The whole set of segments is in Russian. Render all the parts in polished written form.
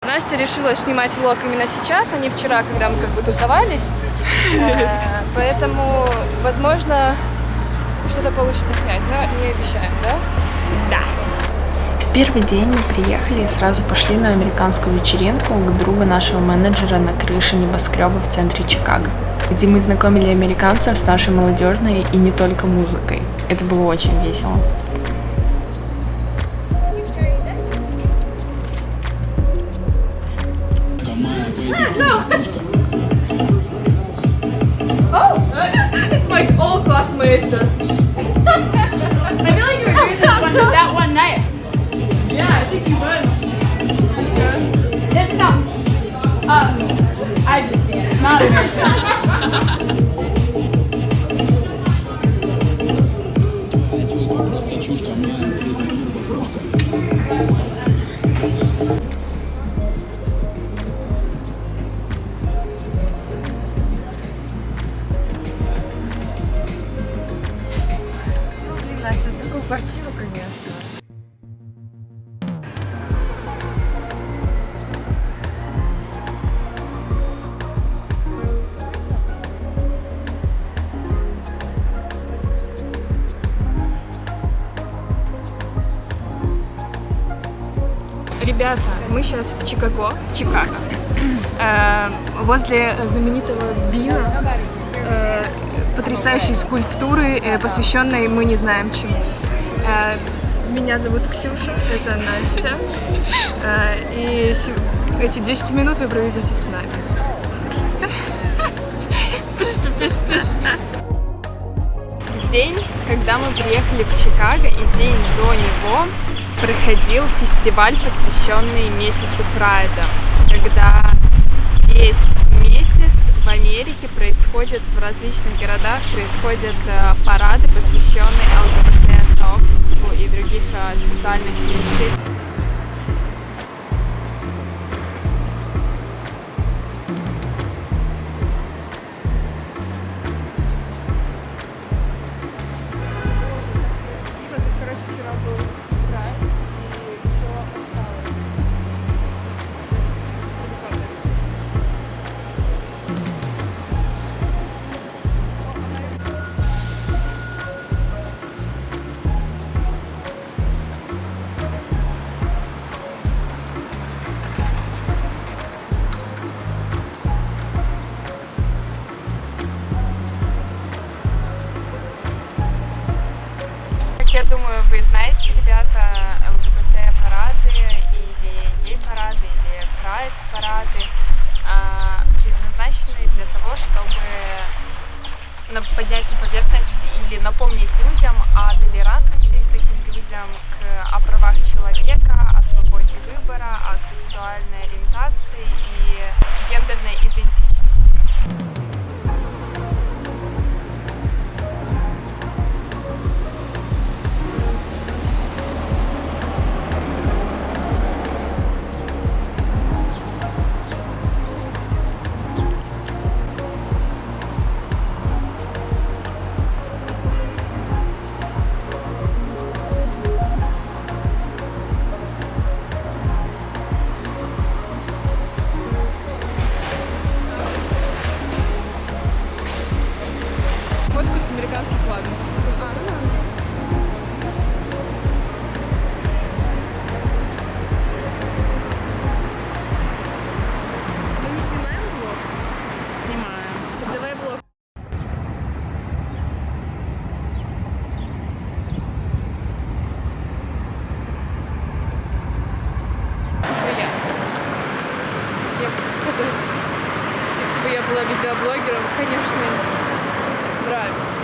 Настя решила снимать влог именно сейчас, а не вчера, когда мы как бы тусовались. Поэтому, возможно, что-то получится снять, но не обещаем, да? Да. В первый день мы приехали и сразу пошли на американскую вечеринку к другу нашего менеджера на крыше небоскреба в центре Чикаго, где мы знакомили американцев с нашей молодежной и не только музыкой. Это было очень весело. It's like all classmates just. I feel like you were doing this that one night. Yeah, I think you would. This is not. I just did. Not American. Настя, такую квартиру, конечно. Ребята, мы сейчас в Чикаго, возле знаменитого Бина, потрясающей скульптуры, посвященной мы не знаем чему. Меня зовут Ксюша, это Настя, и эти 10 минут вы проведете с нами. День, когда мы приехали в Чикаго, и день до него проходил фестиваль, посвященный месяцу Прайда, когда весь месяц в Америке происходят, в различных городах происходят парады, посвященные ЛГБТ-сообществу и других сексуальных меньшинств. Я думаю, вы знаете, ребята, ЛГБТ-парады или гей-парады, или прайд-парады предназначены для того, чтобы поднять на поверхность или напомнить людям о толерантности к таким людям, о правах человека, о свободе выбора, о сексуальной ориентации и гендерной идентичности. Американский флагом. Мы не снимаем влог? Снимаем. Давай влог. Приятно. Я могу сказать, если бы я была видеоблогером, конечно, нравится.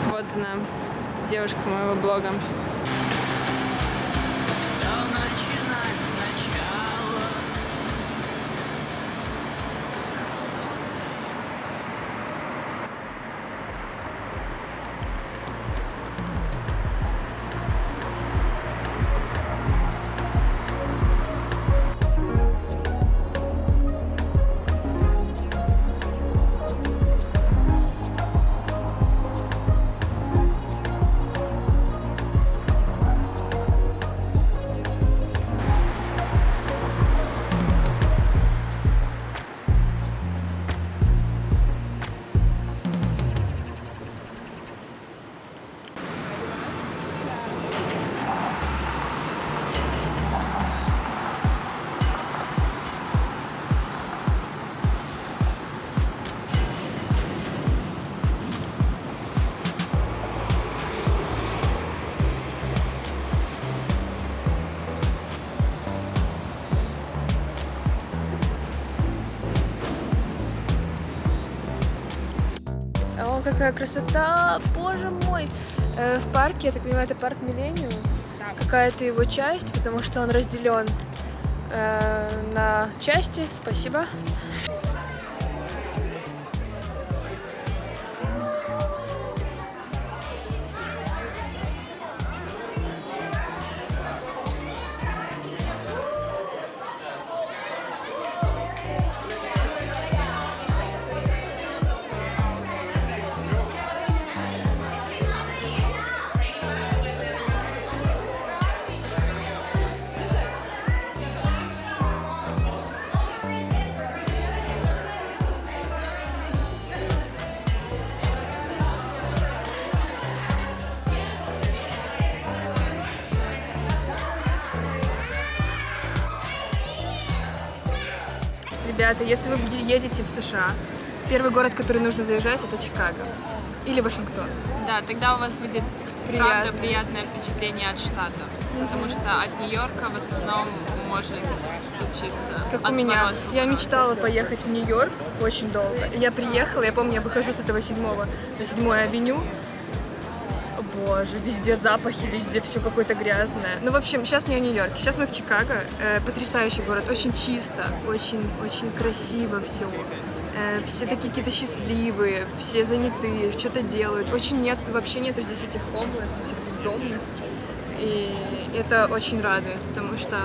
Вот она, девушка моего блога. какая красота, боже мой. В парке, я так понимаю, это парк Миллениум. Какая-то его часть, потому что он разделен на части. Спасибо. Ребята, если вы едете в США, первый город, который нужно заезжать, это Чикаго или Вашингтон. Да, тогда у вас будет правда приятное впечатление от штата, потому что от Нью-Йорка в основном может случиться Как у меня. отворот. Я мечтала поехать в Нью-Йорк очень долго. Я приехала, я помню, я выхожу с этого 7-го на 7-ю авеню. Боже, везде запахи, везде все какое-то грязное. Ну, в общем, сейчас не в Нью-Йорке, сейчас мы в Чикаго. Потрясающий город, очень чисто, очень красиво все. Все такие какие-то счастливые, все занятые, что-то делают. Вообще нету здесь этих homeless, этих бездомных. И это очень радует, потому что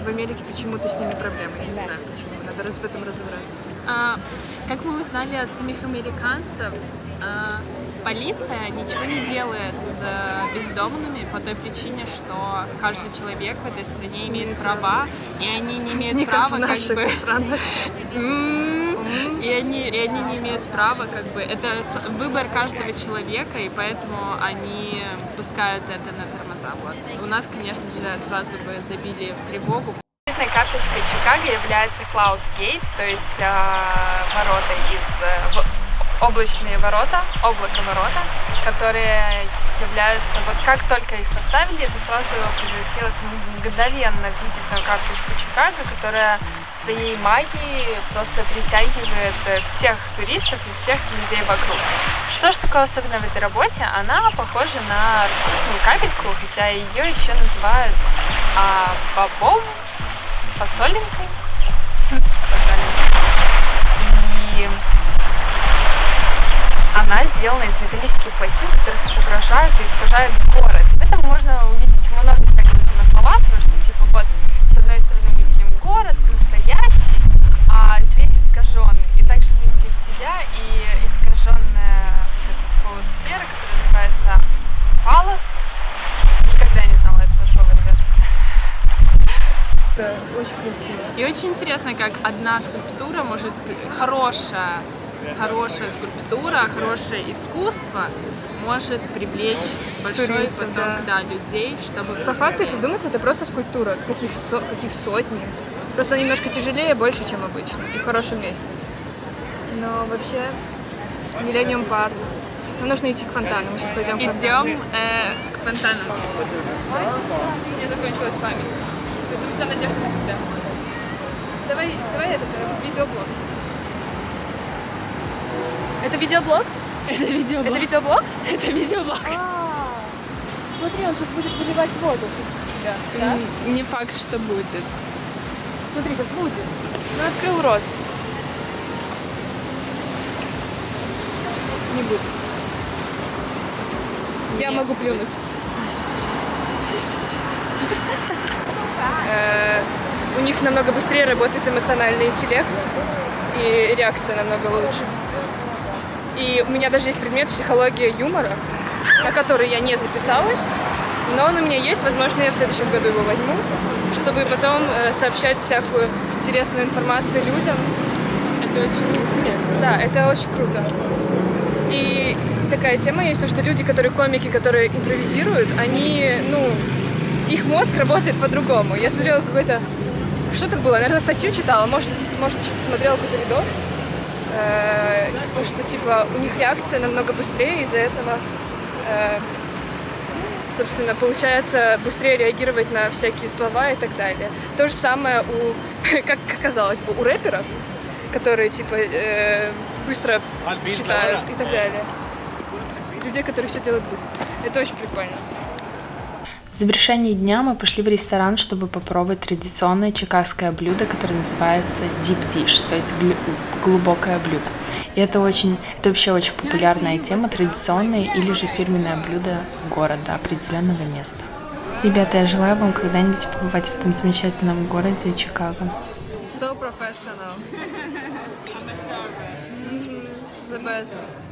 в Америке почему-то с ними проблемы. Я не знаю почему, надо в этом разобраться. Как мы узнали от самих американцев, полиция ничего не делает с бездомными по той причине, что каждый человек в этой стране имеет права, и они не имеют права как бы... И они не имеют права, как бы, это выбор каждого человека, и поэтому они пускают это на тормоза. Вот. У нас, конечно же, сразу бы забили в тревогу. Карточкой Чикаго является Cloud Gate, то есть ворота облачные ворота, облаковорота, которые являются, вот как только их поставили, это сразу превратилось мгновенно в визитную карточку Чикаго, которая своей магией просто притягивает всех туристов и всех людей вокруг. Что ж такое особенное в этой работе? Она похожа на ртутную капельку, хотя ее еще называют бобом, фасолинкой. И она сделана из металлических пластин, которых отображают и искажают город. В этом можно увидеть много всякого замысловатого, что типа вот с одной стороны мы видим город настоящий, а здесь искаженный. И также мы видим себя и искаженная вот эта полусфера, которая называется фалос. Никогда не знала этого слова, ребята. Это очень красиво. И очень интересно, как одна скульптура может хорошая скульптура, хорошее искусство может привлечь большой туристов, поток людей, чтобы... По факту, если вдуматься, это просто скульптура, каких сотни. Просто она немножко тяжелее, больше, чем обычно, и в хорошем месте. Но вообще, Millennium Park. Нам нужно идти к фонтану, мы сейчас пойдем к фонтану. Идем к фонтану. Мне закончилась память. Это вся надежда на тебя. Давай это, видеоблог. Это видеоблог? Это видеоблог. Это видеоблог? Это видеоблог. Смотри, он сейчас будет выливать воду из себя, да? Не факт, что будет. Смотри, сейчас будет. Он открыл рот. Не будет. Я могу плюнуть. У них намного быстрее работает эмоциональный интеллект, и реакция намного лучше. И у меня даже есть предмет психология юмора, на который я не записалась, но он у меня есть, возможно, я в следующем году его возьму, чтобы потом сообщать всякую интересную информацию людям. Это очень интересно. Да, это очень круто. И такая тема есть, что люди, комики, которые импровизируют, они, их мозг работает по-другому. Я смотрела что-то было, наверное, статью читала, может смотрела какой-то видос, что, типа, у них реакция намного быстрее, из-за этого, собственно, получается быстрее реагировать на всякие слова и так далее. То же самое как казалось бы, у рэперов, которые, типа, быстро читают и так далее. людей, которые все делают быстро. Это очень прикольно. В завершении дня мы пошли в ресторан, чтобы попробовать традиционное чикагское блюдо, которое называется deep dish, то есть глубокое блюдо. И это вообще очень популярная тема, традиционное или же фирменное блюдо города, определенного места. Ребята, я желаю вам когда-нибудь побывать в этом замечательном городе Чикаго. So professional. I'm a server. The best.